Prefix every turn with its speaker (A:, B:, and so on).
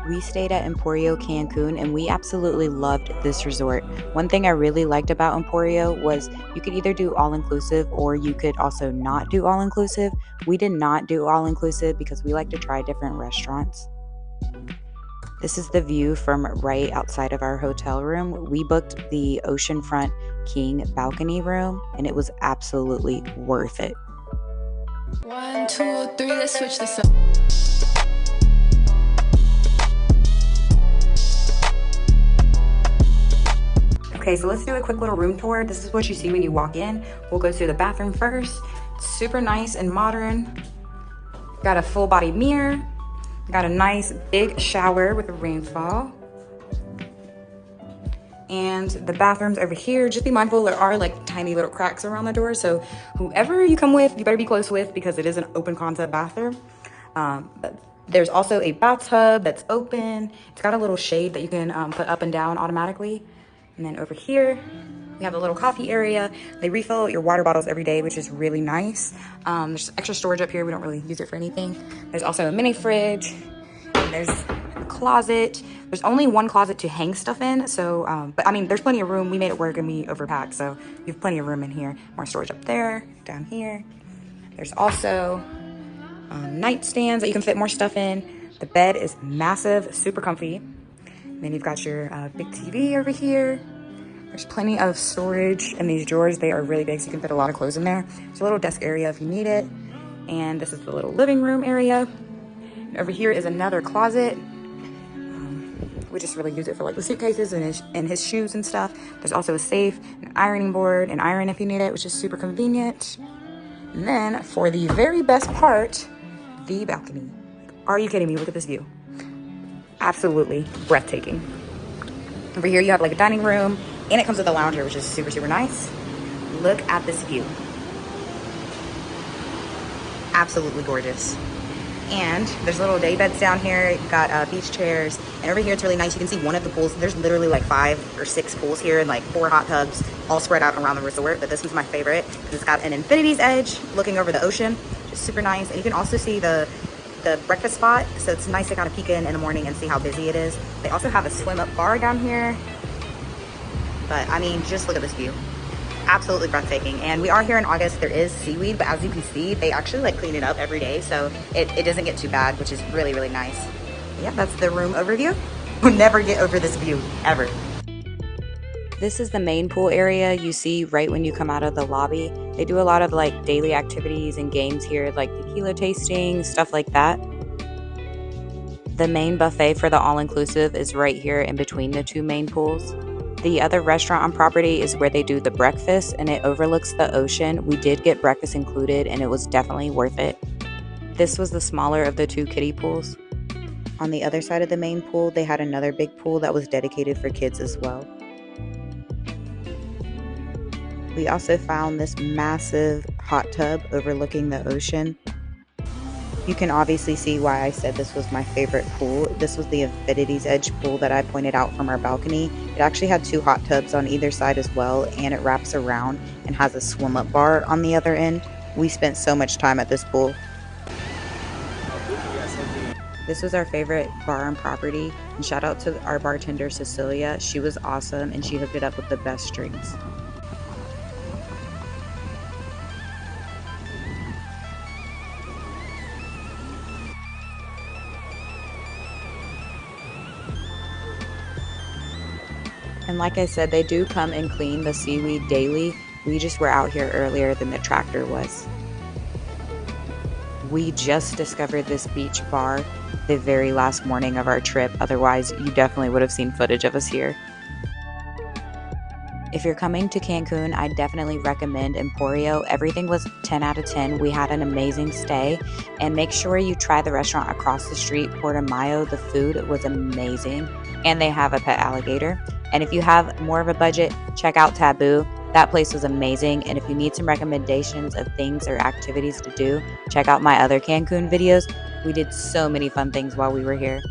A: We stayed at Emporio Cancun and we absolutely loved this resort. One thing I really liked about Emporio was you could either do all inclusive or you could also not do all inclusive. We did not do all inclusive because we like to try different restaurants. This is the view from right outside of our hotel room. We booked the Oceanfront King Balcony room and it was absolutely worth it.
B: 1, 2, 3, let's switch this up.
A: Okay, so let's do a quick little room tour. This is what you see when you walk in. We'll go to the bathroom first. It's super nice and modern. Got a full body mirror. Got a nice big shower with a rainfall. And the bathrooms over here, just be mindful there are like tiny little cracks around the door. So whoever you come with, you better be close with because it is an open concept bathroom. But there's also a bathtub that's open. It's got a little shade that you can put up and down automatically. And then over here, we have a little coffee area. They refill your water bottles every day, which is really nice. There's extra storage up here. We don't really use it for anything. There's also a mini fridge. And there's a closet. There's only one closet to hang stuff in. So, but I mean, there's plenty of room. We made it work and we overpacked. So you have plenty of room in here. More storage up there, down here. There's also nightstands that you can fit more stuff in. The bed is massive, super comfy. Then you've got your big TV over here. There's plenty of storage in these drawers. They are really big, so you can fit a lot of clothes in there. There's a little desk area if you need it. And this is the little living room area. And over here is another closet. We just really use it for like the suitcases and his shoes and stuff. There's also a safe, an ironing board, an iron if you need it, which is super convenient. And then for the very best part, the balcony. Are you kidding me? Look at this view. Absolutely breathtaking. Over here you have like a dining room and it comes with a lounger, which is super, super nice. Look at this view. Absolutely gorgeous. And there's little day beds down here. You've got beach chairs. And over here it's really nice. You can see one of the pools. There's literally like 5 or 6 pools here and like 4 hot tubs all spread out around the resort. But this one's my favorite because it's got an infinity's edge looking over the ocean, which is super nice. And you can also see the breakfast spot, so it's nice to kind of peek in the morning and see how busy it is. They also have a swim up bar down here, but I mean, just look at this view. Absolutely breathtaking. And we are here in August. There is seaweed, but as you can see, they actually like clean it up every day, so it doesn't get too bad, which is really, really nice. Yeah, that's the room overview. We'll never get over this view ever. This is the main pool area you see right when you come out of the lobby. They do a lot of like daily activities and games here, like tequila tasting, stuff like that. The main buffet for the all-inclusive is right here in between the 2 main pools. The other restaurant on property is where they do the breakfast and it overlooks the ocean. We did get breakfast included and it was definitely worth it. This was the smaller of the 2 kiddie pools. On the other side of the main pool, they had another big pool that was dedicated for kids as well. We also found this massive hot tub overlooking the ocean. You can obviously see why I said this was my favorite pool. This was the infinity's edge pool that I pointed out from our balcony. It actually had 2 hot tubs on either side as well, and it wraps around and has a swim up bar on the other end. We spent so much time at this pool. This was our favorite bar on property, and shout out to our bartender Cecilia. She was awesome and she hooked it up with the best drinks. And like I said, they do come and clean the seaweed daily. We just were out here earlier than the tractor was. We just discovered this beach bar the very last morning of our trip. Otherwise, you definitely would have seen footage of us here. If you're coming to Cancun, I definitely recommend Emporio. Everything was 10 out of 10. We had an amazing stay. And make sure you try the restaurant across the street, Puerto Mayo. The food was amazing. And they have a pet alligator. And if you have more of a budget, check out Taboo. That place was amazing. And if you need some recommendations of things or activities to do, check out my other Cancun videos. We did so many fun things while we were here.